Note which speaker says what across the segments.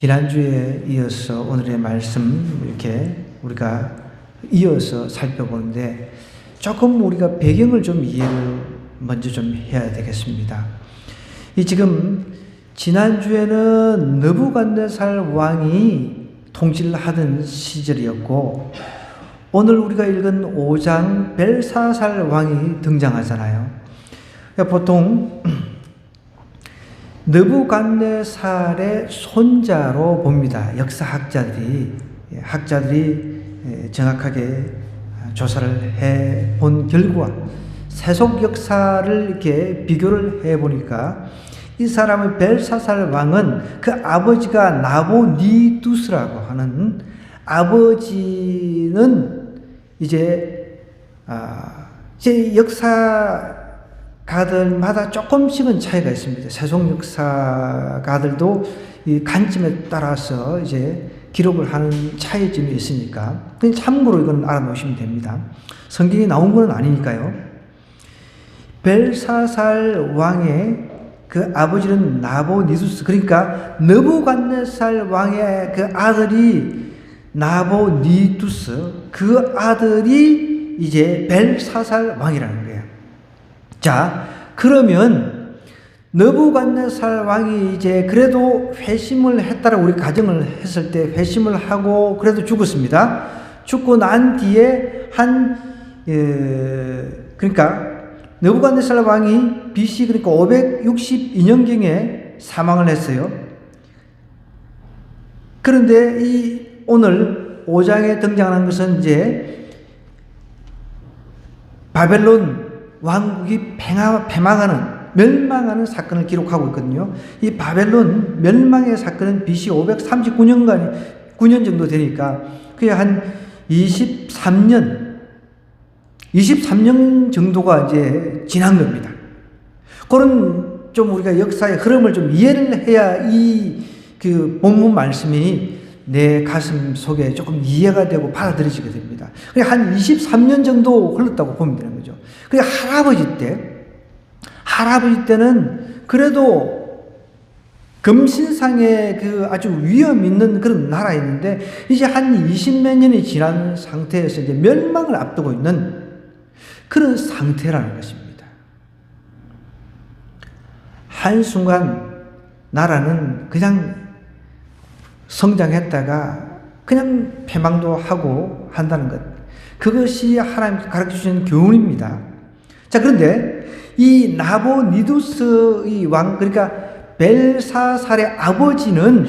Speaker 1: 지난주에 이어서 오늘의 말씀 이렇게 우리가 이어서 살펴보는데 조금 우리가 배경을 좀 이해를 먼저 좀 해야 되겠습니다. 지금 지난주에는 느부갓네살 왕이 통치를 하던 시절이었고 오늘 우리가 읽은 5장 벨사살 왕이 등장하잖아요. 보통 느부갓네살의 손자로 봅니다. 역사학자들이 정확하게 조사를 해 본 결과 세속 역사를 이렇게 비교를 해 보니까 이 사람의 벨사살 왕은 그 아버지가 나보니두스라고 하는 아버지는 이제 역사가들마다 조금씩은 차이가 있습니다. 세속 역사가들도 이 관점에 따라서 이제 기록을 하는 차이점이 있으니까 참고로 이건 알아놓으시면 됩니다. 성경에 나온 건 아니니까요. 벨사살 왕의 그 아버지는 나보니두스, 그러니까 느부갓네살 왕의 그 아들이 나보니두스, 그 아들이 이제 벨사살 왕이라는 거예요. 자, 그러면 느부갓네살 왕이 이제 그래도 회심을 했다라고 우리 가정을 했을 때 회심을 하고 그래도 죽었습니다. 죽고 난 뒤에 그러니까 느부갓네살 왕이 BC 그러니까 562년경에 사망을 했어요. 그런데 오늘 5장에 등장하는 것은 이제 바벨론 왕국이 멸망하는 사건을 기록하고 있거든요. 이 바벨론 멸망의 사건은 BC 539년 정도 되니까 그게 한 23년 정도가 이제 지난 겁니다. 그런 좀 우리가 역사의 흐름을 좀 이해를 해야 그 본문 말씀이 내 가슴 속에 조금 이해가 되고 받아들여지게 됩니다. 한 23년 정도 흘렀다고 보면 되는 거죠. 할아버지 때는 그래도 금신상의 그 아주 위험 있는 그런 나라였는데 이제 한 20몇 년이 지난 상태에서 이제 멸망을 앞두고 있는 그런 상태라는 것입니다. 한순간 나라는 그냥 성장했다가 그냥 패망도 하고 한다는 것. 그것이 하나님께서 가르쳐주시는 교훈입니다. 자, 그런데 이 나보니두스 이 왕, 그러니까 벨사살의 아버지는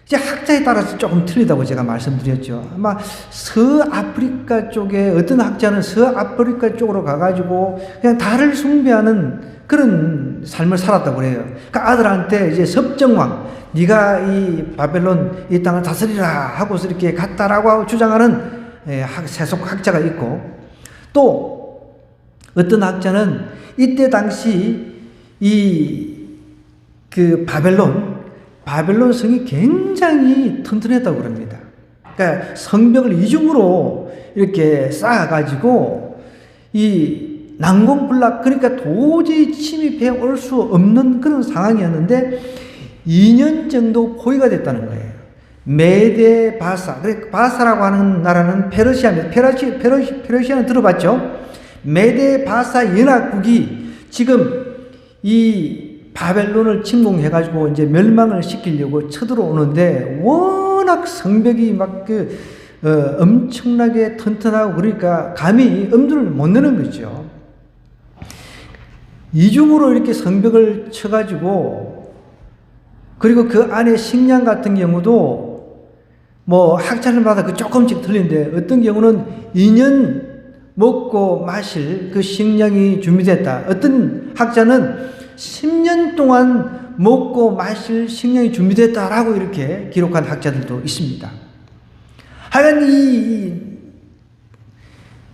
Speaker 1: 이제 학자에 따라서 조금 틀리다고 제가 말씀드렸죠. 아마 서아프리카 쪽에 어떤 학자는 서아프리카 쪽으로 가가지고 그냥 달을 숭배하는 그런 삶을 살았다고 그래요. 그러니까 아들한테 이제 섭정왕, 네가 이 바벨론 이 땅을 다스리라 하고서 이렇게 갔다라고 주장하는 세속 학자가 있고, 또 어떤 학자는 이때 당시 그 바벨론 성이 굉장히 튼튼했다고 그럽니다. 그러니까 성벽을 이중으로 이렇게 쌓아가지고 이 난공불락, 그러니까 도저히 침입해 올 수 없는 그런 상황이었는데 2년 정도 포위가 됐다는 거예요. 메데 바사, 바사라고 하는 나라는 페르시아입니다. 페르시아는 들어봤죠? 메데 바사 연합국이 지금 이 바벨론을 침공해가지고 이제 멸망을 시키려고 쳐들어오는데 워낙 성벽이 막 엄청나게 튼튼하고 그러니까 감히 엄두를 못 내는 거죠. 이중으로 이렇게 성벽을 쳐가지고, 그리고 그 안에 식량 같은 경우도 뭐 학자들마다 그 조금씩 틀린데 어떤 경우는 2년 먹고 마실 그 식량이 준비됐다. 어떤 학자는 10년 동안 먹고 마실 식량이 준비됐다라고 이렇게 기록한 학자들도 있습니다. 하여간 이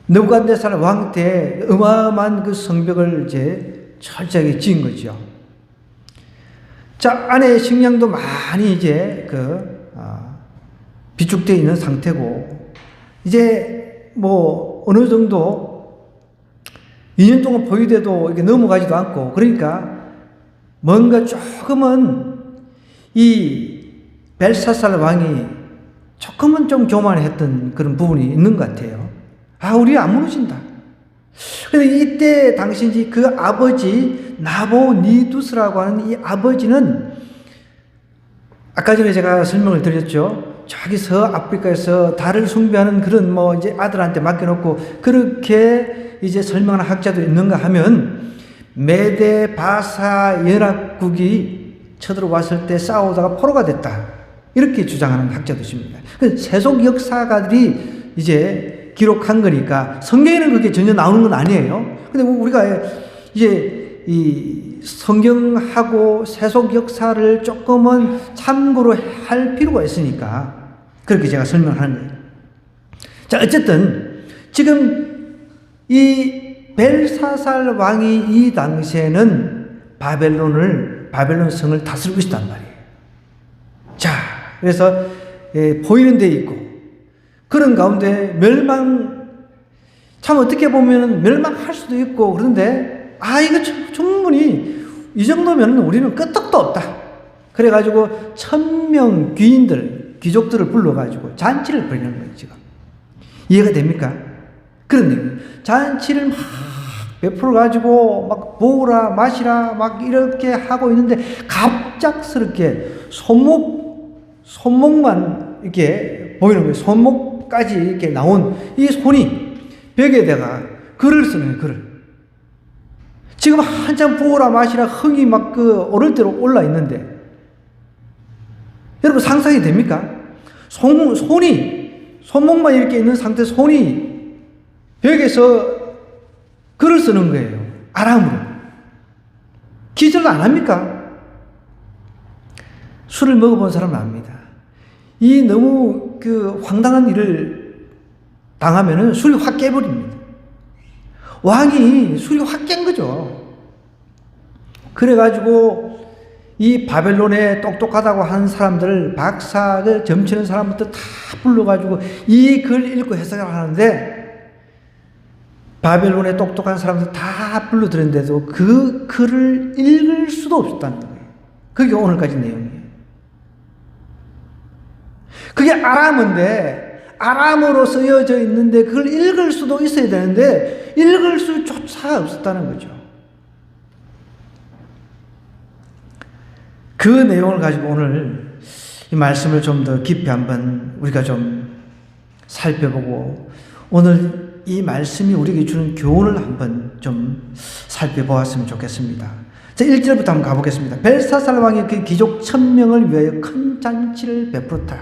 Speaker 1: 느부갓네살 왕 때 어마어마한 그 성벽을 이제 철저하게 지은 거죠. 자, 안에 식량도 많이 이제 비축되어 있는 상태고, 이제 뭐 어느 정도 2년 동안 보유돼도 이게 넘어가지도 않고, 그러니까 뭔가 조금은 이 벨사살 왕이 조금은 좀 교만했던 그런 부분이 있는 것 같아요. 우리 안 무너진다. 그런데 이때 당시 그 아버지 나보니두스라고 하는 이 아버지는 아까 전에 제가 설명을 드렸죠. 저기 서아프리카에서 달을 숭배하는 그런 이제 아들한테 맡겨놓고 그렇게 이제 설명하는 학자도 있는가 하면 메데 바사 연합국이 쳐들어왔을 때 싸우다가 포로가 됐다. 이렇게 주장하는 학자도 있습니다. 세속 역사가들이 이제 기록한 거니까 성경에는 그게 전혀 나오는 건 아니에요. 근데 우리가 이제 이 성경하고 세속 역사를 조금은 참고로 할 필요가 있으니까 그렇게 제가 설명하는 거예요. 자, 어쨌든 지금 이 벨사살 왕이 이 당시에는 바벨론 성을 다스리고 있단 말이에요. 자, 그래서 보이는 데 있고 그런 가운데 참 어떻게 보면 멸망할 수도 있고 그런데 이거 충분히 이 정도면 우리는 끄떡도 없다. 그래가지고 1000명 귀족들을 불러가지고 잔치를 벌이는 거예요, 지금. 이해가 됩니까? 그런데 잔치를 막 베풀어가지고 막 먹으라 마시라 막 이렇게 하고 있는데 갑작스럽게 손목만 이렇게 보이는 거예요. 손목까지 이렇게 나온 이 손이 벽에다가 글을 쓰는 거예요, 글을. 지금 한참 부어라 마시라 흥이 막 오를 대로 올라 있는데 여러분 상상이 됩니까? 손목만 이렇게 있는 상태 손이 벽에서 글을 쓰는 거예요. 아람으로. 기절도 안 합니까? 술을 먹어본 사람은 압니다. 이 너무 황당한 일을 당하면은 술이 확 깨버립니다. 왕이 술이 확 깬 거죠. 그래가지고 이 바벨론에 똑똑하다고 하는 사람들을 박사를 점치는 사람부터 다 불러가지고 이 글 읽고 해석을 하는데 바벨론에 똑똑한 사람들 다 불러들였는데도 그 글을 읽을 수도 없었다는 거예요. 그게 오늘까지 내용이에요. 그게 아람어인데 아람어로 쓰여져 있는데 그걸 읽을 수도 있어야 되는데 읽을 수조차 없었다는 거죠. 그 내용을 가지고 오늘 이 말씀을 좀 더 깊이 한번 우리가 좀 살펴보고 오늘 이 말씀이 우리에게 주는 교훈을 한번 좀 살펴보았으면 좋겠습니다. 자, 1절부터 한번 가보겠습니다. 벨사살 왕이 그 귀족 1000명을 위하여 큰 잔치를 베풀었다.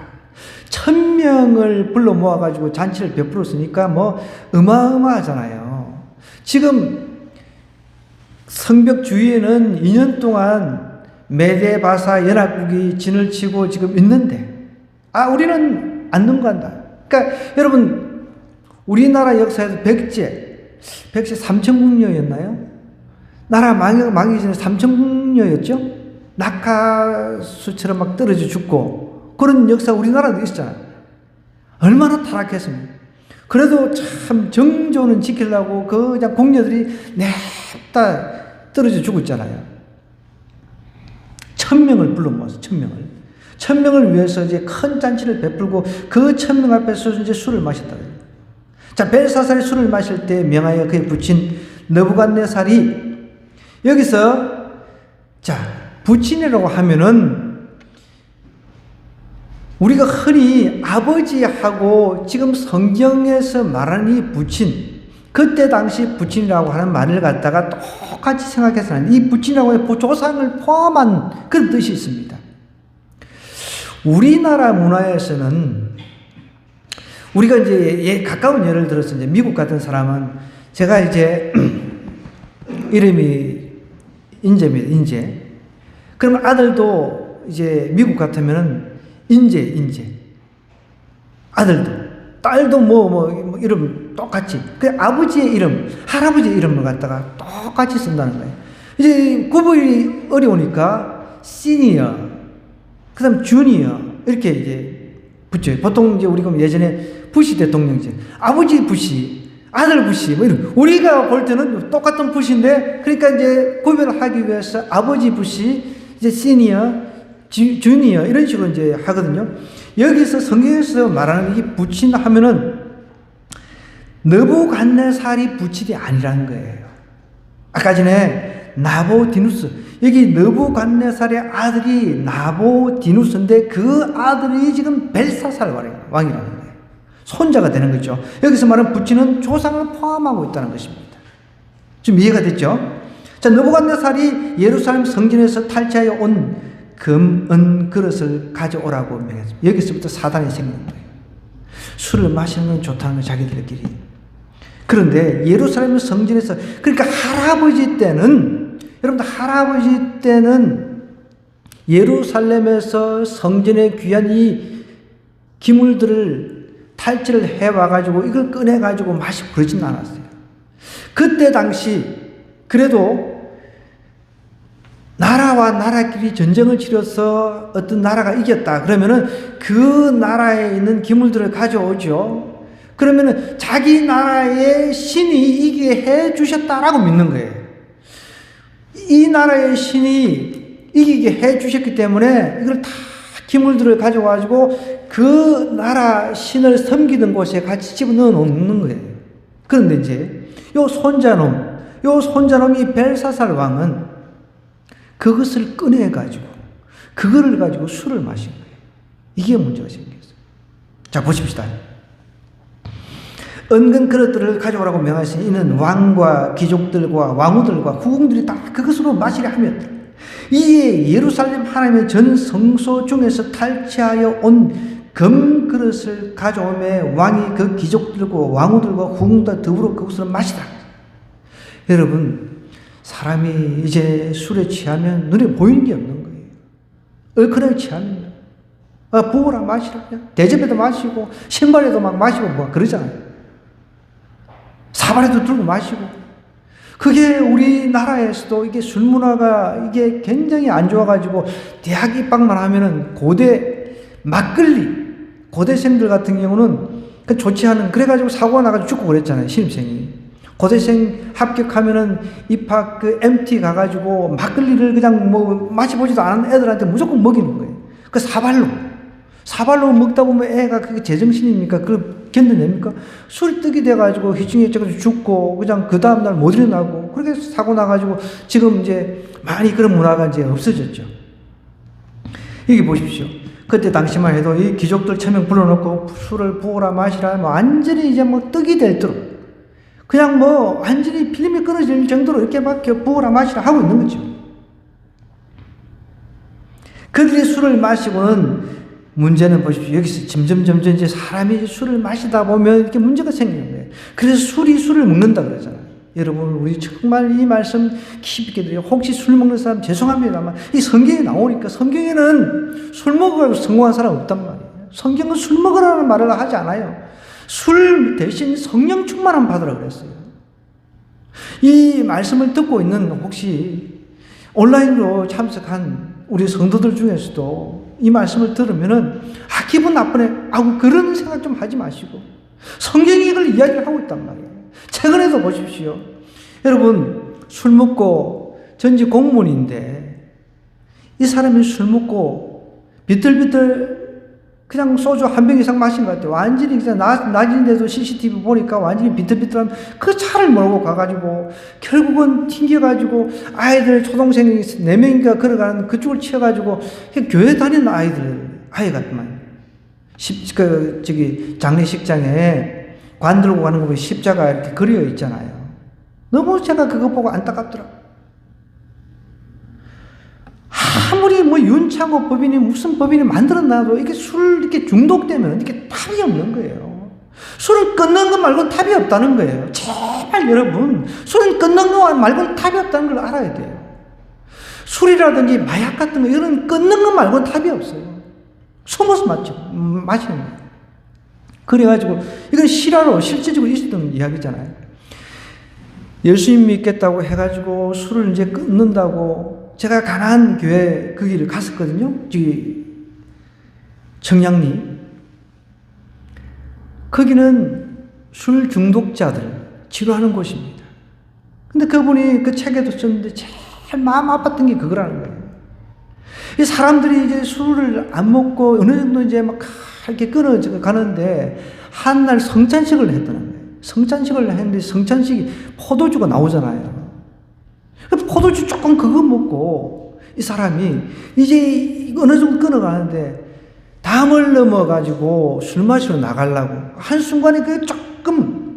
Speaker 1: 1000명을 불러 모아가지고 잔치를 베풀었으니까 어마어마하잖아요. 지금 성벽 주위에는 2년 동안 메데바사 연합국이 진을 치고 지금 있는데 우리는 안 넘어간다. 그러니까 여러분 우리나라 역사에서 백제 3000국녀였나요? 나라 망하기 전에 3000국녀였죠? 낙하수처럼 막 떨어져 죽고 그런 역사 우리나라도 있잖아요. 얼마나 타락했습니까? 그래도 참 정조는 지키려고 그냥 공녀들이 냅다 떨어져 죽었잖아요. 1000명을 불러 모아서 1000명을 위해서 이제 큰 잔치를 베풀고 그 1000명 앞에서 이제 술을 마셨다. 자, 벨사살이 술을 마실 때 명하여 그의 부친 느부갓네살이 여기서 자, 부친이라고 하면은 우리가 흔히 아버지하고 지금 성경에서 말하는 이 부친 그때 당시 부친이라고 하는 말을 갖다가 똑같이 생각해서는 이 부친이라고 하는 조상을 포함한 그런 뜻이 있습니다. 우리나라 문화에서는 우리가 이제 가까운 예를 들어서 이제 미국 같은 사람은 제가 이제 이름이 인재입니다. 인재. 그러면 아들도 이제 미국 같으면은 인재. 아들도 딸도 이름 똑같이. 그 아버지의 이름, 할아버지의 이름을 갖다가 똑같이 쓴다는 거예요. 이제 구분이 어려우니까 시니어, 그다음 주니어 이렇게 이제 붙여요. 보통 이제 우리가 예전에 부시 대통령제, 아버지 부시, 아들 부시 이런. 우리가 볼 때는 똑같은 부시인데 그러니까 이제 구별을 하기 위해서 아버지 부시, 이제 시니어, 주니어 이런 식으로 이제 하거든요. 여기서 성경에서 말하는 이 부친 하면은 느부갓네살이 부친이 아니라는 거예요. 아까 전에 나보디누스, 여기 느부갓네살의 아들이 나보디누스인데 그 아들이 지금 벨사살 왕이라는 거예요. 손자가 되는 거죠. 여기서 말하는 부친은 조상을 포함하고 있다는 것입니다. 좀 이해가 됐죠? 자, 느부갓네살이 예루살렘 성전에서 탈취하여 온 금, 은 그릇을 가져오라고 명했습니다. 여기서부터 사단이 생긴 거예요. 술을 마시는 건 좋다는 거예요, 자기들끼리. 그런데 예루살렘 성전에서, 그러니까 할아버지 때는, 여러분들 할아버지 때는 예루살렘에서 성전에 귀한 이 기물들을 탈취를 해와가지고 이걸 꺼내가지고 마시고 그러진 않았어요. 그때 당시 그래도 나라와 나라끼리 전쟁을 치러서 어떤 나라가 이겼다 그러면은 그 나라에 있는 기물들을 가져오죠. 그러면은 자기 나라의 신이 이기게 해 주셨다라고 믿는 거예요. 이 나라의 신이 이기게 해 주셨기 때문에 이걸 다 기물들을 가져와가지고 그 나라 신을 섬기던 곳에 같이 집어넣어 놓는 거예요. 그런데 이제 요 손자놈이 벨사살 왕은 그것을 꺼내가지고 그거를 가지고 술을 마신 거예요. 이게 문제가 생겼어요. 자, 보십시다. 은근 그릇들을 가져오라고 명하시니 이는 왕과 귀족들과 왕후들과 후궁들이 다 그것으로 마시려 하면 이에 예루살렘 하나님의 전 성소 중에서 탈취하여 온 금 그릇을 가져오매 왕이 그 귀족들과 왕후들과 후궁들과 더불어 그것으로 마시다. 여러분, 사람이 이제 술에 취하면 눈에 보이는 게 없는 거예요. 얼큰하게 취하면 부어라 마시라, 대접에도 마시고 신발에도 막 마시고 뭐 그러잖아요. 사발에도 들고 마시고. 그게 우리나라에서도 이게 술 문화가 이게 굉장히 안 좋아가지고 대학 입학만 하면은 고대생들 같은 경우는 좋지 않은, 그래가지고 사고가 나가지고 죽고 그랬잖아요, 신입생이. 고대생 합격하면은 입학 MT 가가지고 막걸리를 그냥 뭐 마셔보지도 않은 애들한테 무조건 먹이는 거예요. 그 사발로 먹다 보면 애가 그게 제정신입니까? 그걸 견뎌냅니까? 술이 떡이 돼가지고 휘중해져가지고 죽고 그냥 그 다음날 못 일어나고 그렇게 사고 나가지고 지금 이제 많이 그런 문화가 이제 없어졌죠. 여기 보십시오. 그때 당시만 해도 이 귀족들 1000명 불러놓고 술을 부어라 마시라 뭐 완전히 이제 뭐 떡이 될 도록 그냥 뭐 완전히 필름이 끊어질 정도로 이렇게 막 부어라 마시라 하고 있는 거죠. 그들이 술을 마시고는 문제는 보십시오. 여기서 점점 이제 사람이 술을 마시다 보면 이렇게 문제가 생기는 거예요. 그래서 술을 먹는다 그러잖아요. 여러분, 우리 정말 이 말씀 깊게 드려요. 혹시 술 먹는 사람 죄송합니다만 이 성경에 나오니까 성경에는 술 먹어가지고 성공한 사람 없단 말이에요. 성경은 술 먹으라는 말을 하지 않아요. 술 대신 성령 충만함 받으라 그랬어요. 이 말씀을 듣고 있는 혹시 온라인으로 참석한 우리 성도들 중에서도 이 말씀을 들으면은 기분 나쁘네. 그런 생각 좀 하지 마시고 성경이 이걸 이야기를 하고 있단 말이에요. 최근에도 보십시오. 여러분, 술 먹고 전직 공무원인데 이 사람이 술 먹고 비틀비틀 그냥 소주 한 병 이상 마신 것 같아요. 완전히 그냥 낮인데도 CCTV 보니까 완전히 비틀비틀한 그 차를 몰고 가가지고 결국은 튕겨가지고 아이들 초등생이 4명인가 걸어가는 그쪽을 치어가지고 교회 다니는 아이 같더만. 장례식장에 관 들고 가는 거 보면 십자가 이렇게 그려 있잖아요. 너무 제가 그거 보고 안타깝더라고요. 아무리 뭐 윤창호 법인이 무슨 법인이 만들어놔도 이게 술 이렇게 중독되면 이게 답이 없는 거예요. 술을 끊는 것 말고는 답이 없다는 거예요. 제발 여러분, 술을 끊는 것 말고는 답이 없다는 걸 알아야 돼요. 술이라든지 마약 같은 거 이런 끊는 것 말고는 답이 없어요. 숨어서 마시는 거예요. 그래가지고 이건 실화로 실제적으로 있었던 이야기잖아요. 예수님 믿겠다고 해가지고 술을 이제 끊는다고 제가 가난한 교회 그 길을 갔었거든요. 저기 청량리. 거기는 술 중독자들 치료하는 곳입니다. 근데 그분이 그 책에도 썼는데 제일 마음 아팠던 게 그거라는 거예요. 이 사람들이 이제 술을 안 먹고 어느 정도 이제 막 이렇게 끊어져 가는데 한날 성찬식을 했다는 거예요. 성찬식을 했는데 성찬식이 포도주가 나오잖아요. 포도주 조금 그거 먹고 이 사람이 이제 어느 정도 끊어가는데 담을 넘어가지고 술 마시러 나가려고 한순간에 그 조금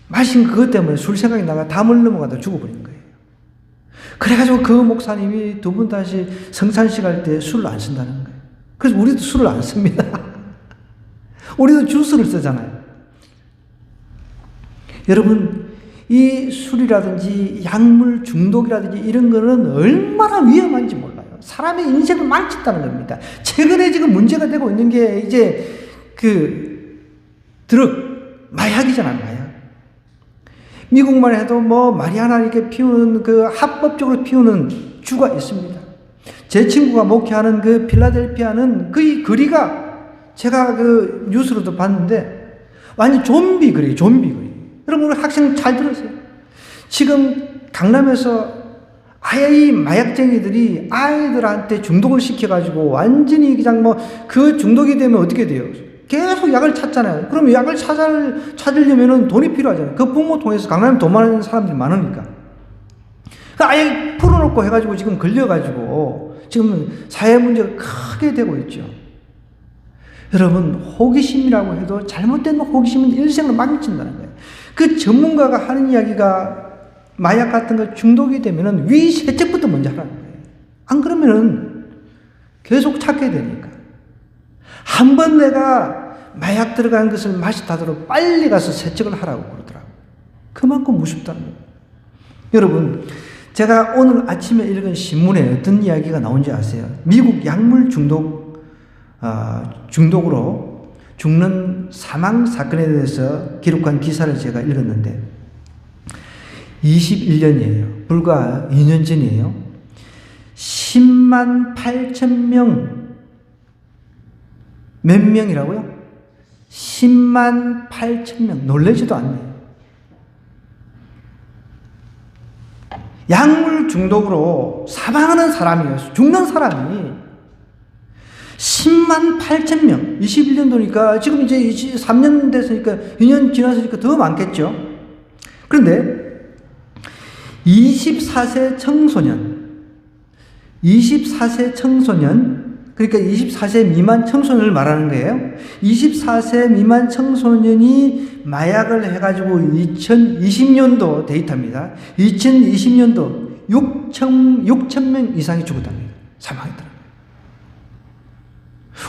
Speaker 1: 마신 그것 때문에 술 생각이 나가 담을 넘어가다 죽어버린 거예요. 그래가지고 그 목사님이 두 분 다시 성찬식 할 때 술을 안 쓴다는 거예요. 그래서 우리도 술을 안 씁니다. 우리도 주스를 쓰잖아요. 여러분, 이 술이라든지 약물 중독이라든지 이런 거는 얼마나 위험한지 몰라요. 사람의 인생을 망친다는 겁니다. 최근에 지금 문제가 되고 있는 게 이제 마약이잖아요, 마약. 미국만 해도 뭐 마리아나 이렇게 피우는 합법적으로 피우는 주가 있습니다. 제 친구가 목회하는 필라델피아는 그 거리가 제가 뉴스로도 봤는데 완전 좀비 거리. 여러분, 우리 학생 잘 들으세요. 지금 강남에서 아예 이 마약쟁이들이 아이들한테 중독을 시켜가지고 완전히 그냥 그 중독이 되면 어떻게 돼요? 계속 약을 찾잖아요. 그럼 약을 찾으려면 돈이 필요하잖아요. 그 부모 통해서 강남에 돈 많은 사람들이 많으니까. 아예 풀어놓고 해가지고 지금 걸려가지고 지금 사회 문제가 크게 되고 있죠. 여러분, 호기심이라고 해도 잘못된 호기심은 일생을 망친다는 거예요. 그 전문가가 하는 이야기가 마약 같은 거 중독이 되면은 위세척부터 먼저 하라는 거예요. 안 그러면은 계속 찾게 되니까. 한 번 내가 마약 들어간 것을 마시다도록 빨리 가서 세척을 하라고 그러더라고요. 그만큼 무섭다는 거예요. 여러분, 제가 오늘 아침에 읽은 신문에 어떤 이야기가 나온지 아세요? 미국 약물 중독으로 죽는 사망 사건에 대해서 기록한 기사를 제가 읽었는데 21년이에요. 불과 2년 전이에요. 10만 8천 명. 몇 명이라고요? 10만 8천 명. 놀라지도 않네요. 약물 중독으로 사망하는 사람이에요. 죽는 사람이 10만 8천 명. 21년도니까 지금 이제 3년 됐으니까 2년 지났으니까 더 많겠죠. 그런데 24세 청소년, 그러니까 24세 미만 청소년을 말하는 거예요. 24세 미만 청소년이 마약을 해가지고 2020년도 데이터입니다. 2020년도 6천 명 이상이 죽었답니다. 사망했더라고요.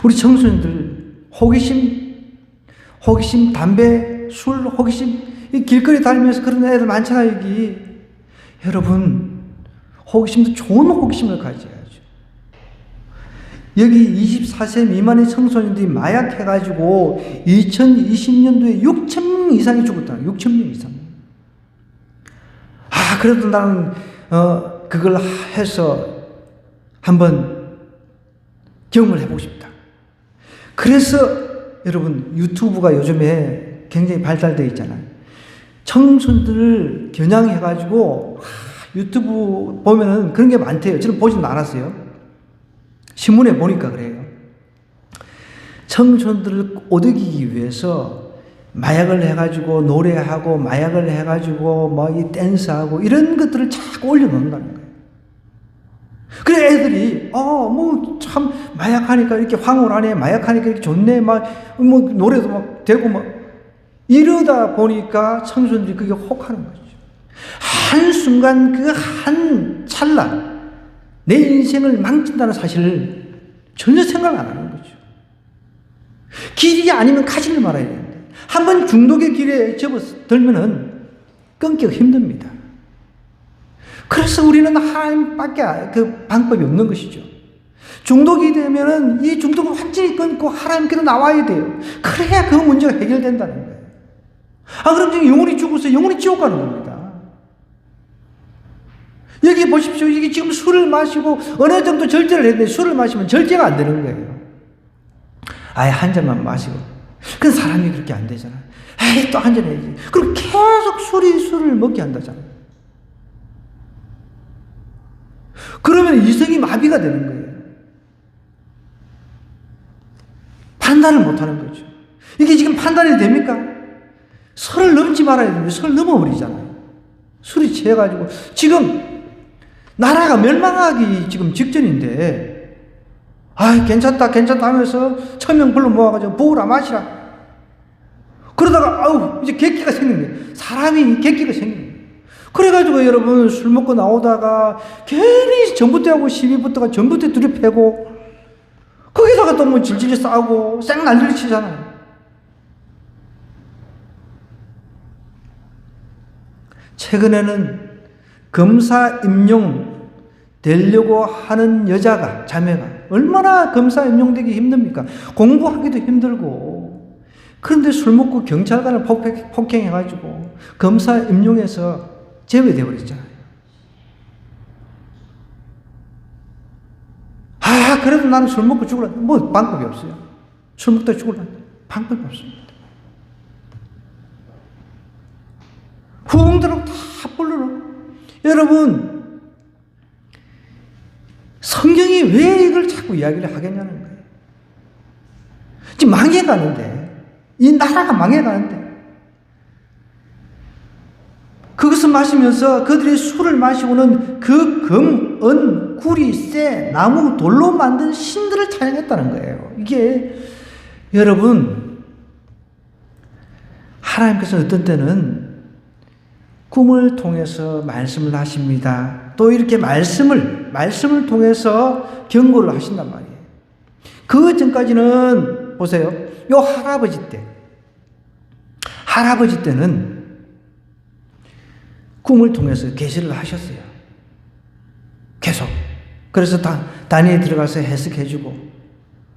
Speaker 1: 우리 청소년들 호기심, 담배, 술, 호기심, 이 길거리 다니면서 그런 애들 많잖아요, 여기. 여러분, 호기심도 좋은 호기심을 가져야죠. 여기 24세 미만의 청소년들이 마약해가지고 2020년도에 6천 명 이상이 죽었다. 6천 명 이상. 그래도 나는 그걸 해서 한번 경험을 해보고 싶다. 그래서 여러분, 유튜브가 요즘에 굉장히 발달되어 있잖아요. 청소년들을 겨냥해가지고 유튜브 보면은 그런 게 많대요. 저는 보진 않았어요. 신문에 보니까 그래요. 청소년들을 오덕이기 위해서 마약을 해가지고 노래하고 마약을 해가지고 이 댄스하고 이런 것들을 자꾸 올려놓는다는 거예요. 그래 애들이 참 마약하니까 이렇게 황홀하네, 마약하니까 이렇게 좋네, 노래도 되고 이러다 보니까 청소년들이 그게 혹하는 거죠. 한순간 한 찰나 내 인생을 망친다는 사실을 전혀 생각 안 하는 거죠. 길이 아니면 가지를 말아야 되는데 한번 중독의 길에 접어들면은 끊기가 힘듭니다. 그래서 우리는 하나님밖에 방법이 없는 것이죠. 중독이 되면은 이 중독을 완전히 끊고 하나님께로 나와야 돼요. 그래야 그 문제가 해결된다는 거예요. 그럼 지금 영혼이 죽어서 영혼이 지옥 가는 겁니다. 여기 보십시오. 이게 지금 술을 마시고 어느 정도 절제를 했는데 술을 마시면 절제가 안 되는 거예요. 아예 한 잔만 마시고. 근데 사람이 그렇게 안 되잖아요. 또 한 잔 해야지. 그리고 계속 술을 먹게 한다잖아요. 그러면 이성이 마비가 되는 거예요. 판단을 못하는 거죠. 이게 지금 판단이 됩니까? 선을 넘지 말아야 되는데 선을 넘어버리잖아요. 술이 취해가지고 지금 나라가 멸망하기 지금 직전인데 괜찮다 하면서 1000명 불러 모아가지고 먹으라 마시라. 그러다가 이제 객기가 생긴 거예요. 사람이 객기가 생긴 거예요. 그래가지고 여러분 술 먹고 나오다가 괜히 전봇대하고 시비부터가 전봇대 둘이 패고 거기다가 또 뭐 질질 싸우고 쌩 난리를 치잖아요. 최근에는 검사 임용 되려고 하는 여자가, 자매가 얼마나 검사 임용되기 힘듭니까? 공부하기도 힘들고. 그런데 술 먹고 경찰관을 폭행해가지고 검사 임용해서 제외되어 버렸잖아요. 그래도 나는 술 먹고 죽을라. 뭐 방법이 없어요. 술 먹다 죽을라. 방법이 없습니다. 후궁들하고 다 불러놓고. 여러분, 성경이 왜 이걸 자꾸 이야기를 하겠냐는 거예요. 지금 망해가는데, 이 나라가 망해가는데, 그것을 마시면서 그들이 술을 마시고는 그 금, 은, 구리, 쇠, 나무, 돌로 만든 신들을 찬양했다는 거예요. 이게 여러분, 하나님께서 어떤 때는 꿈을 통해서 말씀을 하십니다. 또 이렇게 말씀을 통해서 경고를 하신단 말이에요. 그 전까지는 보세요. 요 할아버지 때는 꿈을 통해서 계시를 하셨어요. 계속. 그래서 단위에 들어가서 해석해주고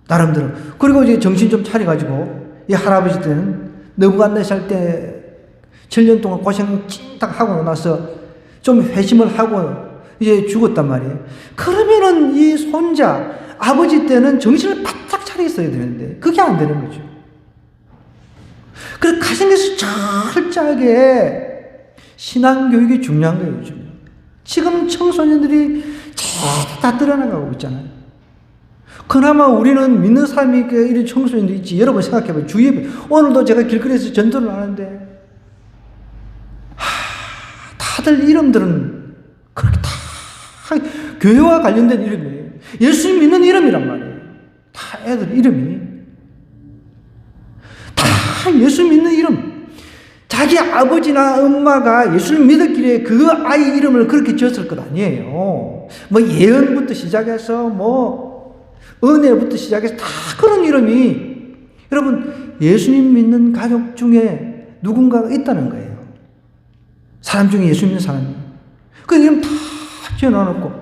Speaker 1: 나름대로. 그리고 이제 정신 좀 차려가지고 이 할아버지 때는 느부갓네살 때 7년 동안 고생 찐딱 하고 나서 좀 회심을 하고 이제 죽었단 말이에요. 그러면은 이 손자 아버지 때는 정신을 바짝 차려 있어야 되는데 그게 안 되는 거죠. 그래서 가정에서 철저하게 신앙교육이 중요한 거예요, 요즘. 지금 청소년들이 다 드러나가고 있잖아요. 그나마 우리는 믿는 사람이 이런 청소년도 있지. 여러분 생각해봐요. 주위에, 오늘도 제가 길거리에서 전도를 하는데, 다들 이름들은 그렇게 다 교회와 관련된 이름이에요. 예수 믿는 이름이란 말이에요. 다 애들 이름이. 다 예수 믿는 이름. 자기 아버지나 엄마가 예수를 믿었기에 그 아이 이름을 그렇게 지었을 것 아니에요. 뭐 예언부터 시작해서 뭐 은혜부터 시작해서 다 그런 이름이 여러분 예수님 믿는 가족 중에 누군가가 있다는 거예요. 사람 중에 예수 믿는 사람이. 그 이름 다 지어놔놓고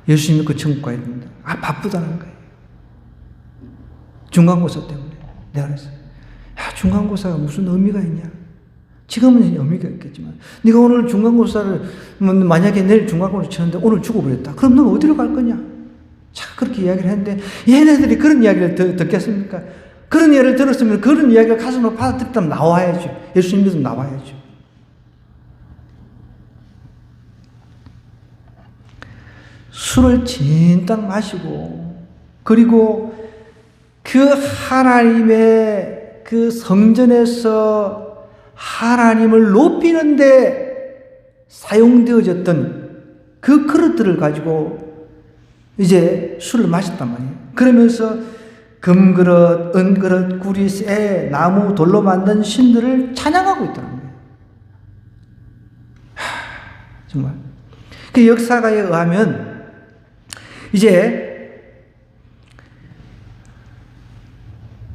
Speaker 1: 예수 믿고 천국 가야 된다. 바쁘다는 거예요. 중간고사 때문에. 내가 그랬어요. 중간고사가 무슨 의미가 있냐? 지금은 의미가 있겠지만 네가 오늘 중간고사를 만약에 내일 중간고사를 치는데 오늘 죽어버렸다. 그럼 너 어디로 갈 거냐? 자 그렇게 이야기를 했는데 얘네들이 그런 이야기를 듣겠습니까? 그런 예를 들었으면 그런 이야기를 가슴으로 받아들였다면 나와야죠. 예수님 믿으면 나와야죠. 술을 진딱 마시고 그리고 그 하나님의 그 성전에서 하나님을 높이는데 사용되어졌던 그 그릇들을 가지고 이제 술을 마셨단 말이에요. 그러면서 금그릇, 은그릇, 구리, 쇠, 나무, 돌로 만든 신들을 찬양하고 있다는 거예요. 정말. 그 역사가에 의하면 이제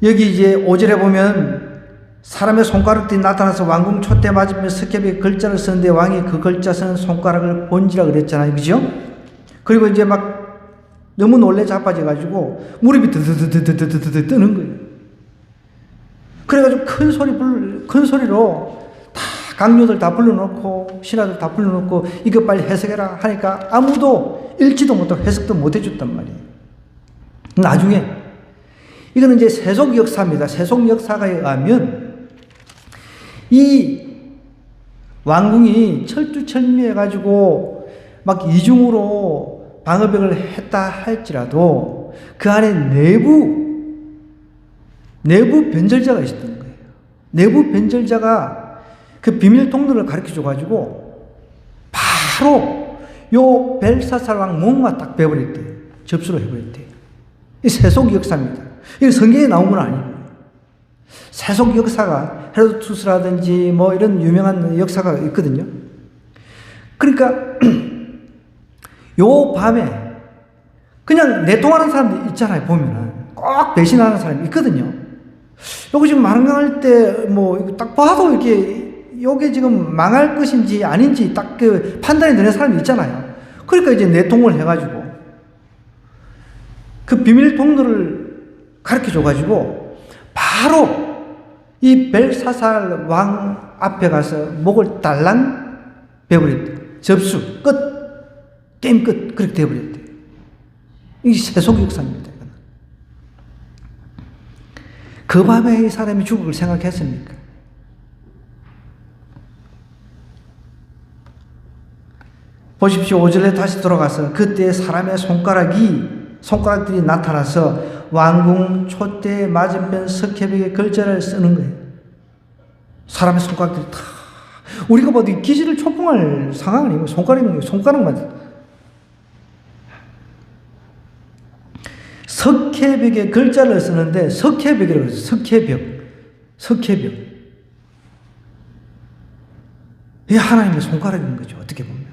Speaker 1: 여기 이제 5절에 보면 사람의 손가락들이 나타나서 왕궁 촛대 맞으며 스캡에 글자를 쓰는데 왕이 그 글자 쓰는 손가락을 본지라 그랬잖아요. 그죠? 그리고 이제 막 너무 놀래 자빠져가지고 무릎이 드드드드드드드 뜨는 거예요. 그래가지고 큰 소리로 다 강요들 다 불러놓고 신하들 다 불러놓고 이거 빨리 해석해라 하니까 아무도 읽지도 못하고 해석도 못 해줬단 말이에요. 나중에 이거는 이제 세속 역사입니다. 세속 역사가에 의하면 이 왕궁이 철두철미해가지고 막 이중으로 방어벽을 했다 할지라도 그 안에 내부 내부 변절자가 있었던 거예요. 내부 변절자가 그 비밀 통로를 가르쳐 줘가지고 바로 요 벨사살 왕 몸만 딱 베버렸대요. 접수를 해버렸대요. 이 세속 역사입니다. 이거 성경에 나온 건 아니에요. 세속 역사가 헤로도투스라든지 뭐 이런 유명한 역사가 있거든요. 그러니까 요 밤에 그냥 내통하는 사람들 있잖아요. 보면은 꼭 배신하는 사람이 있거든요. 요거 지금 망할 때 뭐 딱 봐도 이렇게 요게 지금 망할 것인지 아닌지 딱 그 판단이 되는 사람이 있잖아요. 그러니까 이제 내통을 해가지고 그 비밀 통로를 가르쳐 줘가지고 바로 이 벨사살 왕 앞에 가서 목을 달랑 베버렸대. 접수 끝. 게임 끝. 그렇게 돼버렸대. 이게 세속 역사입니다. 이거는. 그 밤에 이 사람이 죽을 걸 생각했습니까? 보십시오. 5절에 다시 돌아가서 그때 사람의 손가락들이 나타나서 왕궁 촛대 맞은편 석회벽에 글자를 쓰는 거예요. 사람의 손가락들이 다. 우리가 봐도 기지를 초풍할 상황 아니고 손가락만. 석회벽에 글자를 쓰는데 석회벽이라고 해서 석회벽. 이게 하나님의 손가락인 거죠. 어떻게 보면.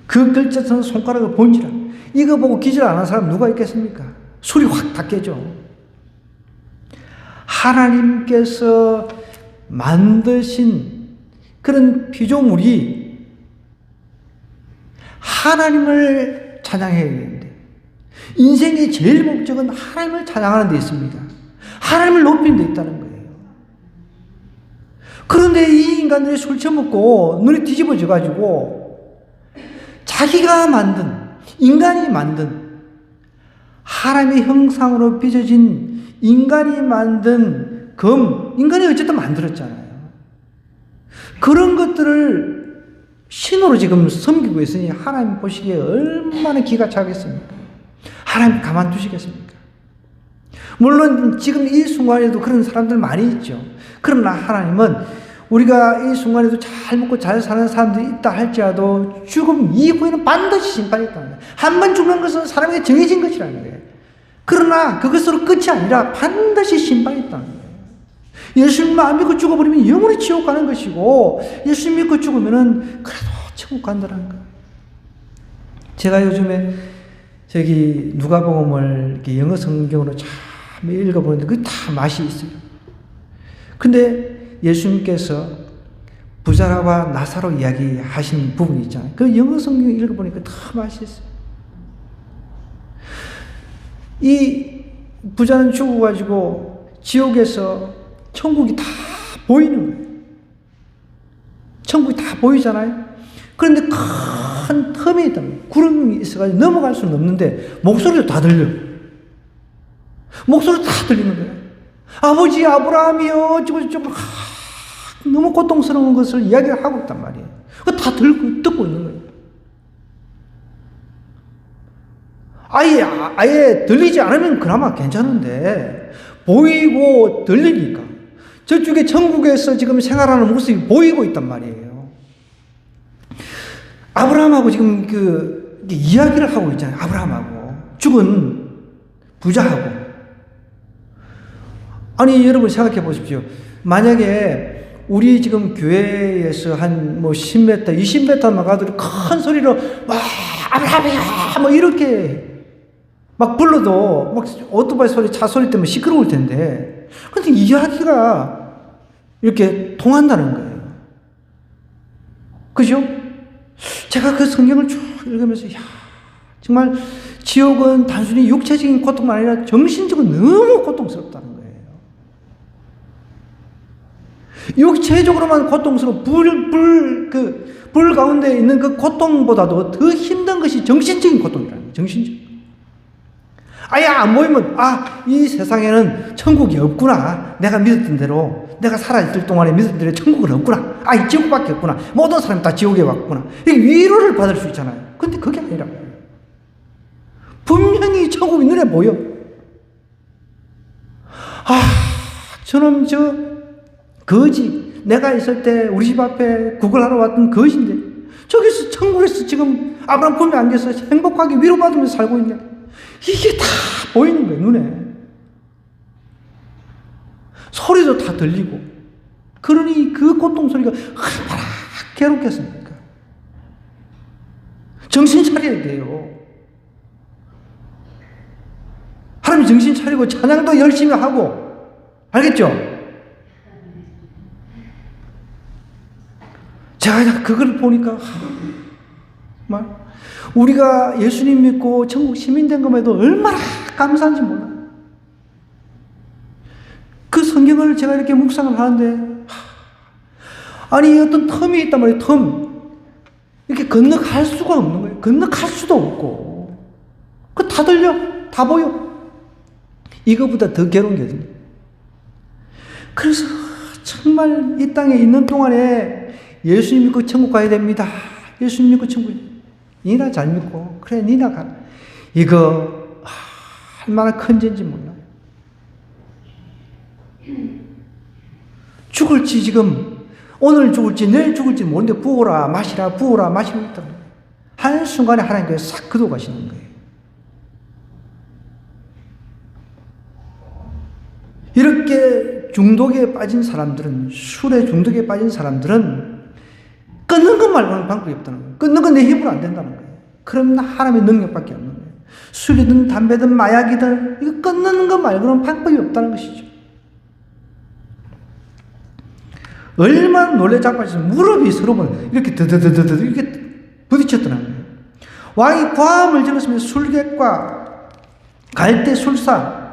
Speaker 1: 그 글자 쓰는 손가락을 본지라. 이거 보고 기절 안 한 사람 누가 있겠습니까? 술이 확 다 깨져. 하나님께서 만드신 그런 피조물이 하나님을 찬양해야 되는데 인생의 제일 목적은 하나님을 찬양하는 데 있습니다. 하나님을 높이는 데 있다는 거예요. 그런데 이 인간들이 술 처먹고 눈이 뒤집어져 가지고 자기가 만든, 인간이 만든, 하나님의 형상으로 빚어진 인간이 만든 인간이 어쨌든 만들었잖아요. 그런 것들을 신으로 지금 섬기고 있으니 하나님 보시기에 얼마나 기가 차겠습니까? 하나님 가만두시겠습니까? 물론 지금 이 순간에도 그런 사람들 많이 있죠. 그러나 하나님은 우리가 이 순간에도 잘 먹고 잘 사는 사람들이 있다 할지라도 죽음 이후에는 반드시 심판이 있다는 거예요. 한 번 죽는 것은 사람에게 정해진 것이라는 거예요. 그러나 그것으로 끝이 아니라 반드시 심판이 있다는 거예요. 예수님만 안 믿고 죽어버리면 영원히 지옥 가는 것이고 예수님 믿고 죽으면은 그래도 천국 간다는 거예요. 제가 요즘에 저기 누가복음을 이렇게 영어 성경으로 참 읽어보는데 그게 다 맛이 있어요. 근데 예수님께서 부자라와 나사로 이야기하신 부분이 있잖아요. 그 영어 성경 읽어보니까 다 맛이 있어요. 이 부자는 죽어가지고 지옥에서 천국이 다 보이는 거예요. 천국이 다 보이잖아요. 그런데 큰 틈이 있다. 구름이 있어가지고 넘어갈 수는 없는데 목소리도 다 들려요. 목소리도 다 들리는 거예요. 아버지 아브라함이요 어쩌고 너무 고통스러운 것을 이야기를 하고 있단 말이에요. 그거 다 듣고 있는 거예요. 아예 들리지 않으면 그나마 괜찮은데 보이고 들리니까 저쪽에 천국에서 지금 생활하는 모습이 보이고 있단 말이에요. 아브라함하고 지금 이야기를 하고 있잖아요. 아브라함하고 죽은 부자하고. 아니 여러분 생각해 보십시오. 만약에 우리 지금 교회에서 한 뭐 10m, 20m만 가도 큰 소리로 막 아브라함이야 뭐 이렇게 막 불러도 막 오토바이 소리, 차 소리 때문에 시끄러울 텐데 근데 이야기가 이렇게 통한다는 거예요. 그죠? 제가 그 성경을 쭉 읽으면서 정말 지옥은 단순히 육체적인 고통만 아니라 정신적으로 너무 고통스럽다는 거예요. 육체적으로만 고통스러워 불 가운데 있는 그 고통보다도 더 힘든 것이 정신적인 고통이라는 거예요. 정신적. 아예 안 보이면 이 세상에는 천국이 없구나. 내가 믿었던 대로 내가 살아있을 동안에 믿었던 대로 천국은 없구나. 이 지옥밖에 없구나. 모든 사람이 다 지옥에 왔구나. 위로를 받을 수 있잖아요. 근데 그게 아니라 분명히 천국이 눈에 보여. 저놈 거지. 내가 있을 때 우리 집 앞에 구걸하러 왔던 거지인데 저기서 천국에서 지금 아브라함 품에 안겨서 행복하게 위로받으면서 살고 있네. 이게 다 보이는 거예요, 눈에. 소리도 다 들리고. 그러니 그 고통 소리가 얼마나 괴롭겠습니까? 정신 차려야 돼요. 하나님 정신 차리고 찬양도 열심히 하고. 알겠죠? 제가 그걸 보니까 우리가 예수님 믿고 천국 시민 된 것만 해도 얼마나 감사한지 몰라요. 그 성경을 제가 이렇게 묵상을 하는데 아니 어떤 텀이 있단 말이에요. 텀. 이렇게 건너갈 수가 없는 거예요. 건너갈 수도 없고. 그 다 들려. 다 보여. 이거보다 더 괴로운 게 어딨냐. 그래서 정말 이 땅에 있는 동안에 예수님 믿고 천국 가야 됩니다. 예수님 믿고 천국. 니나 잘 믿고 그래 니나 가. 이거 얼마나 큰 죄인지 몰라. 죽을지 지금 오늘 죽을지 내일 죽을지 모르는데 부어라 마시라 부어라 마시고 있다. 한순간에 하나님께서 싹 그도 가시는 거예요. 이렇게 중독에 빠진 사람들은, 술에 중독에 빠진 사람들은 끊는 것 말고는 방법이 없다는 거예요. 끊는 건 내 힘으로 안 된다는 거예요. 그럼 하나님의 능력밖에 없는 거예요. 술이든 담배든 마약이든 이거 끊는 것 말고는 방법이 없다는 것이죠. 얼마나 놀래 자빠져서 무릎이 서로 이렇게 드드드드드 이렇게 부딪혔더라는 거예요. 왕이 과음을 질렀으면 술객과 갈대 술사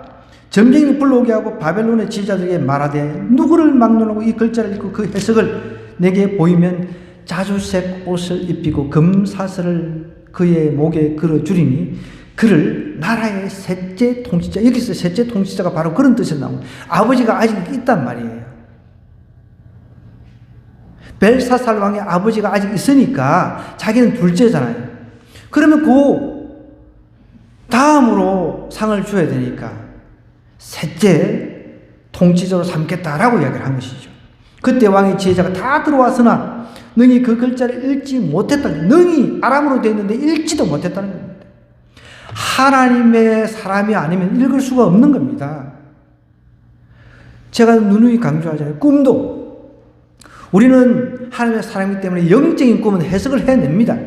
Speaker 1: 점쟁이 불러오게 하고 바벨론의 지휘자들에게 말하되 누구를 막론하고 이 글자를 읽고 그 해석을 내게 보이면 자주색 옷을 입히고 금사슬을 그의 목에 걸어주리니 그를 나라의 셋째 통치자. 여기서 셋째 통치자가 바로 그런 뜻이 나오고 아버지가 아직 있단 말이에요. 벨사살 왕의 아버지가 아직 있으니까 자기는 둘째잖아요. 그러면 그 다음으로 상을 줘야 되니까 셋째 통치자로 삼겠다라고 이야기를 한 것이죠. 그때 왕의 지혜자가 다 들어왔으나 능히 그 글자를 읽지 못했다는, 능히 아람어로 되어 있는데 읽지도 못했다는 겁니다. 하나님의 사람이 아니면 읽을 수가 없는 겁니다. 제가 누누이 강조하잖아요. 꿈도 우리는 하나님의 사람이기 때문에 영적인 꿈은 해석을 해냅니다.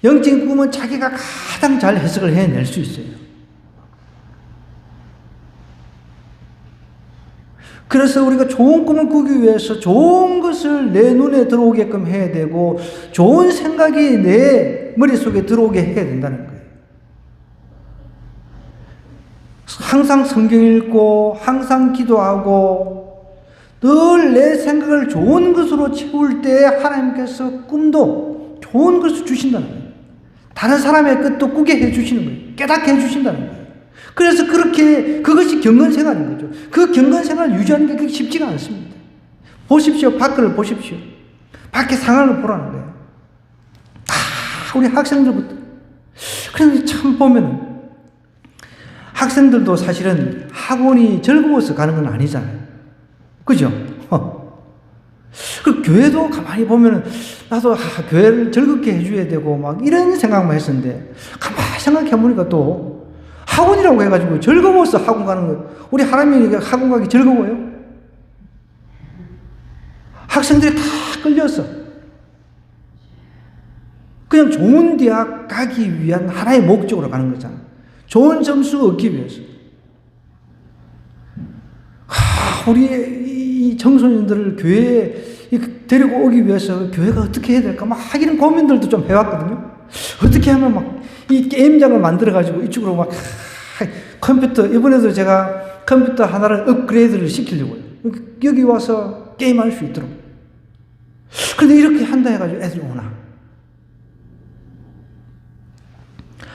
Speaker 1: 영적인 꿈은 자기가 가장 잘 해석을 해낼 수 있어요. 그래서 우리가 좋은 꿈을 꾸기 위해서 좋은 것을 내 눈에 들어오게끔 해야 되고 좋은 생각이 내 머릿속에 들어오게 해야 된다는 거예요. 항상 성경 읽고 항상 기도하고 늘 내 생각을 좋은 것으로 채울 때 하나님께서 꿈도 좋은 것을 주신다는 거예요. 다른 사람의 끝도 꾸게 해주시는 거예요. 깨닫게 해주신다는 거예요. 그래서 그렇게 그것이 경건생활인 거죠. 그 경건생활을 유지하는 게 그렇게 쉽지가 않습니다. 보십시오. 밖을 보십시오. 밖에 상황을 보라는 거예요. 우리 학생들부터. 그런데 참 보면은 학생들도 사실은 학원이 즐거워서 가는 건 아니잖아요. 그죠? 그 교회도 가만히 보면은 나도 교회를 즐겁게 해줘야 되고 막 이런 생각만 했었는데 가만히 생각해보니까 또 학원이라고 해가지고 즐거워서 학원 가는 거. 우리 하나님이 학원 가기 즐거워요? 학생들이 다 끌려서 그냥 좋은 대학 가기 위한 하나의 목적으로 가는 거잖아. 좋은 점수 얻기 위해서. 우리 이 청소년들을 교회에 데리고 오기 위해서 교회가 어떻게 해야 될까? 막 이런 고민들도 좀 해왔거든요. 어떻게 하면 막 이 게임장을 만들어가지고 이쪽으로 막 컴퓨터, 이번에도 제가 컴퓨터 하나를 업그레이드를 시키려고요. 여기 와서 게임할 수 있도록. 그런데 이렇게 한다 해가지고 애들이 오나?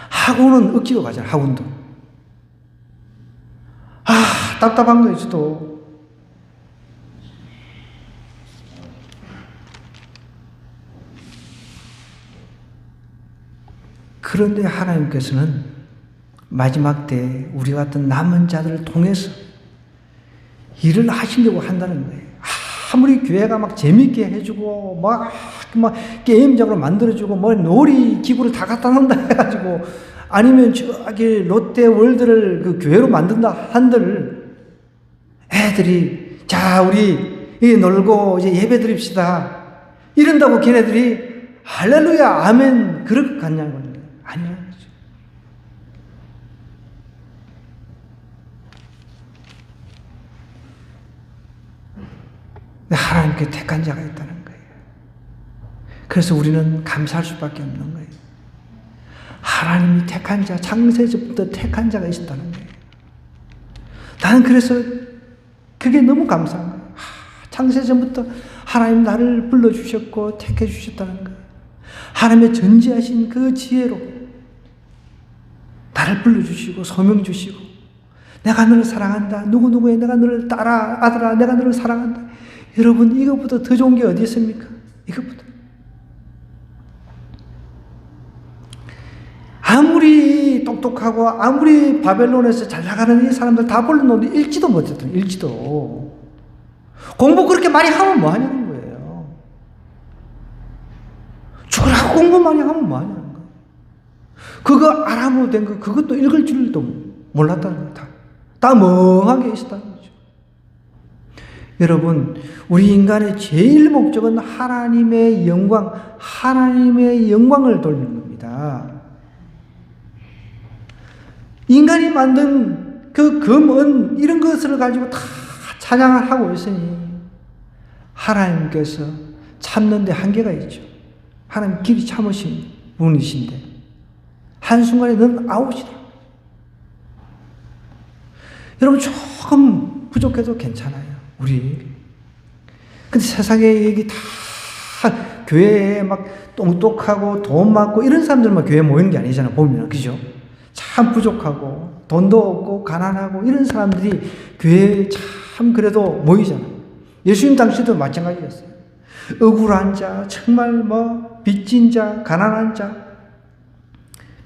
Speaker 1: 학원은 억지로 가잖아, 학원도. 답답한 거지, 또. 그런데 하나님께서는 마지막 때 우리 같은 남은 자들을 통해서 일을 하시려고 한다는 거예요. 아무리 교회가 막 재밌게 해주고, 막 게임장으로 만들어주고, 뭐 놀이 기구를 다 갖다 놓는다 해가지고, 아니면 저기 롯데 월드를 그 교회로 만든다 한들, 애들이, 자, 우리 놀고 이제 예배 드립시다. 이런다고 걔네들이 할렐루야, 아멘, 그럴 것 같냐고. 아니라는 거죠. 하나님께 택한 자가 있다는 거예요. 그래서 우리는 감사할 수밖에 없는 거예요. 하나님이 택한 자, 창세전부터 택한 자가 있었다는 거예요. 나는 그래서 그게 너무 감사한 거예요. 창세전부터 하나님 나를 불러주셨고 택해 주셨다는 거예요. 하나님의 전지하신 그 지혜로 나를 불러주시고 소명 주시고, 내가 너를 사랑한다. 누구누구의 내가 너를 따라 아들아, 내가 너를 사랑한다. 여러분, 이것보다 더 좋은 게 어디 있습니까? 이것보다. 아무리 똑똑하고 아무리 바벨론에서 잘 나가는 이 사람들 다 불러놓는데 읽지도 못했던, 읽지도. 공부 그렇게 많이 하면 뭐 하냐는 거예요. 죽으라고 공부 많이 하면 뭐 하냐는 거예요. 그거 알아보 된 거, 그것도 읽을 줄도 몰랐다는 거예요. 다 멍하게 있었다는 거죠. 여러분, 우리 인간의 제일 목적은 하나님의 영광을 돌리는 겁니다. 인간이 만든 그 금, 은, 이런 것을 가지고 다 찬양을 하고 있으니 하나님께서 참는 데 한계가 있죠. 하나님 길이 참으신 분이신데 한순간에 넌 아웃이다. 여러분, 조금 부족해도 괜찮아요. 우리. 근데 세상에 여기 다 교회에 막 똑똑하고 돈 많고 이런 사람들만 교회에 모이는 게 아니잖아요. 보면. 그죠? 참 부족하고 돈도 없고 가난하고 이런 사람들이 교회에 참 그래도 모이잖아요. 예수님 당시도 마찬가지였어요. 억울한 자, 정말 뭐 빚진 자, 가난한 자,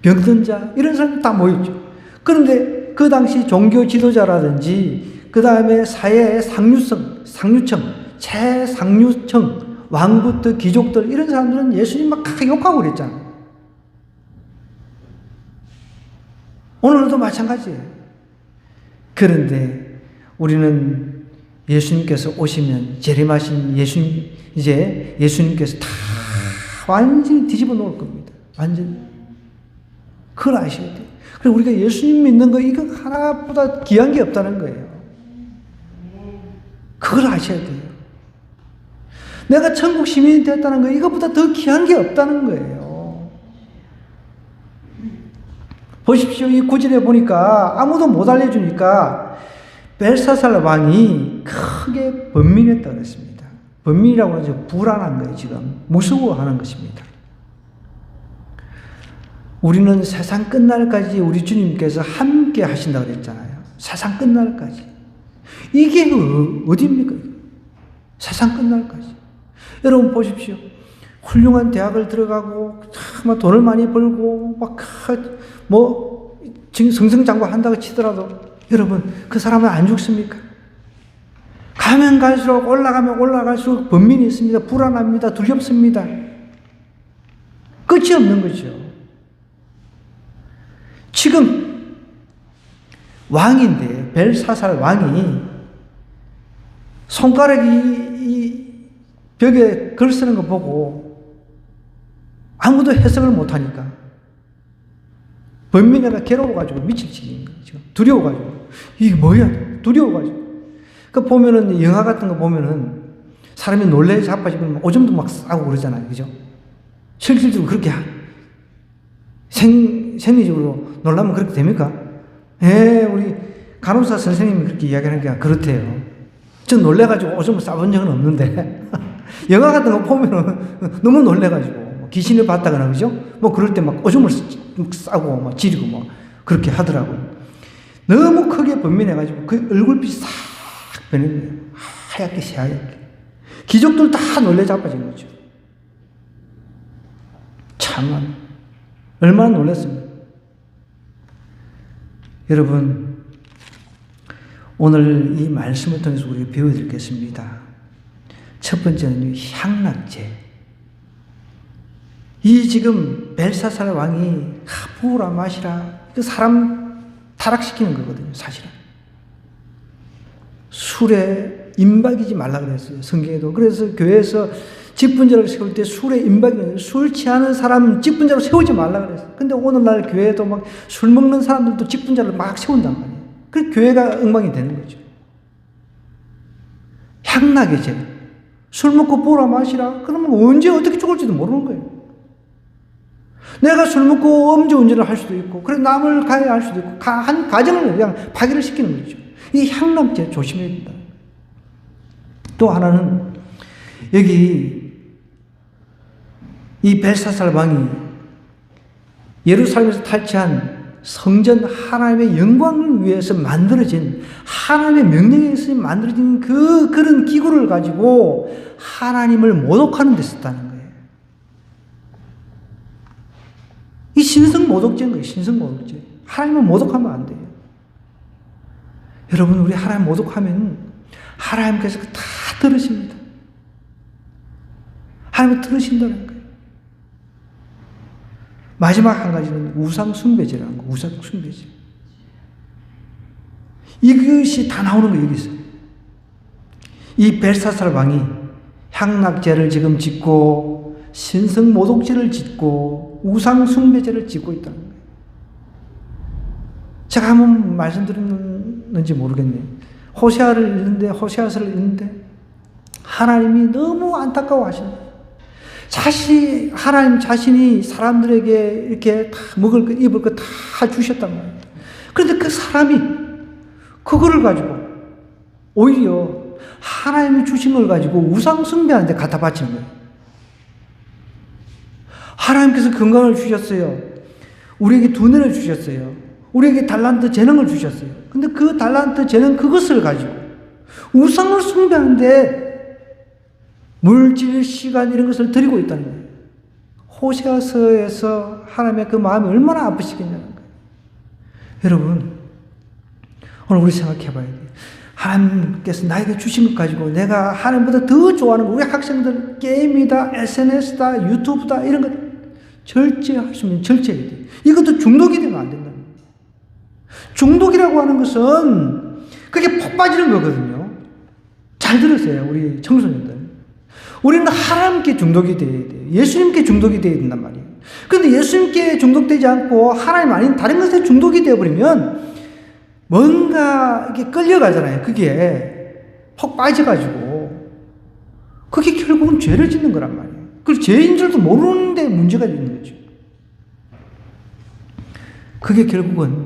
Speaker 1: 병든 자 이런 사람들 다 모였죠. 그런데 그 당시 종교 지도자라든지 그 다음에 사회의 상류층, 최상류층, 왕부터 귀족들 이런 사람들은 예수님 막 욕하고 그랬잖아요. 오늘도 마찬가지예요. 그런데 우리는 예수님께서 오시면 재림하신 이제 예수님께서 다 완전히 뒤집어 놓을 겁니다. 완전히. 그걸 아셔야 돼요. 그리고 우리가 예수님 믿는 거 이거 하나보다 귀한 게 없다는 거예요. 그걸 아셔야 돼요. 내가 천국 시민이 됐다는 거 이것보다 더 귀한 게 없다는 거예요. 보십시오. 이 구절에 보니까 아무도 못 알려주니까 벨사살 왕이 크게 번민했다고 했습니다. 번민이라고 하죠. 불안한 거예요. 지금 무서워하는 것입니다. 우리는 세상 끝날까지 우리 주님께서 함께 하신다고 그랬잖아요. 세상 끝날까지. 이게 어디입니까? 세상 끝날까지. 여러분 보십시오. 훌륭한 대학을 들어가고 막 돈을 많이 벌고 막 뭐 승승장구한다고 치더라도 여러분 그 사람은 안 죽습니까? 가면 갈수록 올라가면 올라갈수록 번민이 있습니다. 불안합니다. 두렵습니다. 끝이 없는 거죠. 지금 왕인데 벨사살 왕이 손가락이 이 벽에 글 쓰는 거 보고 아무도 해석을 못하니까 번민이가 괴로워가지고 미칠 지경인 거예요. 지금 두려워가지고 이게 뭐야? 두려워가지고. 그 보면은 영화 같은 거 보면은 사람이 놀래 자빠지면 오줌도 막 싸고 그러잖아요, 그죠? 실질적으로 그렇게 생리적으로 놀라면 그렇게 됩니까? 예, 우리 간호사 선생님이 그렇게 이야기하는 게 그렇대요. 저 놀래가지고 오줌을 싸본 적은 없는데 영화 같은 거 보면은 너무 놀래가지고 귀신을 봤다거나 그죠? 뭐 그럴 때 막 오줌을 싸고 막 지르고 뭐 그렇게 하더라고요. 너무 크게 번민해가지고 그 얼굴빛이 싹 변했네요. 하얗게 새하얗게. 귀족들 다 놀래 자빠진 거죠. 참 얼마나 놀랐습니까? 여러분 오늘 이 말씀을 통해서 우리가 배워드리겠습니다. 첫 번째는 향락제. 이 지금 벨사살 왕이 부으라 마시라 그 사람 타락시키는 거거든요. 사실은 술에 임박이지 말라 그랬어요. 성경에도. 그래서 교회에서 직분자를 세울 때 술에 임박이, 술 취하는 사람 직분자로 세우지 말라 그랬어요. 근데 오늘날 교회에도 막 술 먹는 사람들도 직분자를 막 세운단 말이에요. 그래서 교회가 엉망이 되는 거죠. 향락의 죄. 술 먹고 부으라 마시라. 그러면 언제 어떻게 죽을지도 모르는 거예요. 내가 술 먹고 음주운전을 할 수도 있고, 그래 남을 가해할 수도 있고, 한 가정을 그냥 파괴를 시키는 거죠. 이 향락죄 조심해야 된다. 또 하나는 여기 이 벨사살 왕이 예루살렘에서 탈취한 성전 하나님의 영광을 위해서 만들어진 하나님의 명령에 의해서 만들어진 그런 기구를 가지고 하나님을 모독하는 데 썼다는 거예요. 이 신성모독죄인 거예요. 신성모독죄. 하나님을 모독하면 안 돼요. 여러분, 우리 하나님 모독하면 하나님께서 다 들으십니다. 하나님을 들으신다는 거예요. 마지막 한 가지는 우상숭배제라는 거. 우상숭배제. 이것이 다 나오는 거 여기 있어요. 이 벨사살 왕이 향락제를 지금 짓고 신성모독죄를 짓고 우상숭배제를 짓고 있다는 거예요. 제가 한번 말씀드렸는지 모르겠네요. 호세아서를 읽는데 하나님이 너무 안타까워하신다. 하나님 자신이 사람들에게 이렇게 다 먹을 것, 입을 것 다 주셨단 말이에요. 그런데 그 사람이 그거를 가지고 오히려 하나님이 주신 걸 가지고 우상숭배하는데 갖다 바친 거예요. 하나님께서 건강을 주셨어요. 우리에게 두뇌를 주셨어요. 우리에게 달란트 재능을 주셨어요. 근데 그 달란트 재능 그것을 가지고 우상을 숭배하는데 물질, 시간 이런 것을 드리고 있다는 거예요. 호세아서에서 하나님의 그 마음이 얼마나 아프시겠냐는 거예요. 여러분, 오늘 우리 생각해 봐야 돼요. 하나님께서 나에게 주신 것 가지고 내가 하나님보다 더 좋아하는 거, 우리 학생들 게임이다, SNS다, 유튜브다 이런 것 절제할 수 있으면 절제해야 돼요. 이것도 중독이 되면 안 된다는 거예요. 중독이라고 하는 것은 그게 푹 빠지는 거거든요. 잘 들으세요, 우리 청소년들. 우리는 하나님께 중독이 돼야 돼요. 예수님께 중독이 돼야 된단 말이에요. 그런데 예수님께 중독되지 않고 하나님 아닌 다른 것에 중독이 되어버리면 뭔가 이렇게 끌려가잖아요. 그게 푹 빠져가지고 그게 결국은 죄를 짓는 거란 말이에요. 그 죄인 줄도 모르는데 문제가 있는 거죠. 그게 결국은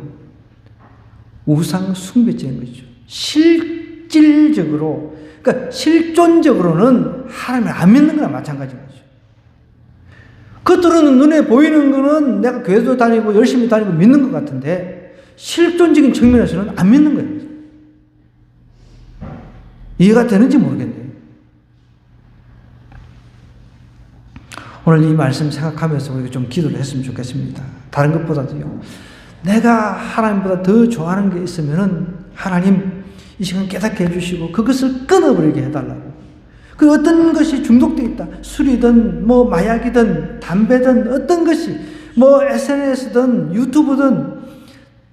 Speaker 1: 우상 숭배죄인 거죠. 실질적으로, 그러니까 실존적으로는 하나님을 안 믿는 거나 마찬가지인 거죠. 겉으로는 눈에 보이는 거는 내가 교회도 다니고 열심히 다니고 믿는 것 같은데 실존적인 측면에서는 안 믿는 거예요. 이해가 되는지 모르겠네요. 오늘 이 말씀 생각하면서 우리가 좀 기도를 했으면 좋겠습니다. 다른 것보다도요. 내가 하나님보다 더 좋아하는 게 있으면은 하나님 이 시간 깨닫게 해주시고 그것을 끊어버리게 해달라고. 그 어떤 것이 중독되어 있다. 술이든 뭐 마약이든 담배든 어떤 것이 뭐 SNS든 유튜브든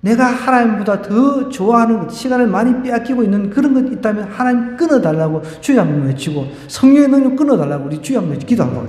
Speaker 1: 내가 하나님보다 더 좋아하는 것, 시간을 많이 빼앗기고 있는 그런 것 있다면 하나님 끊어달라고 주여 한번 외치고 성령의 능력 끊어달라고 우리 주여 한번 기도하고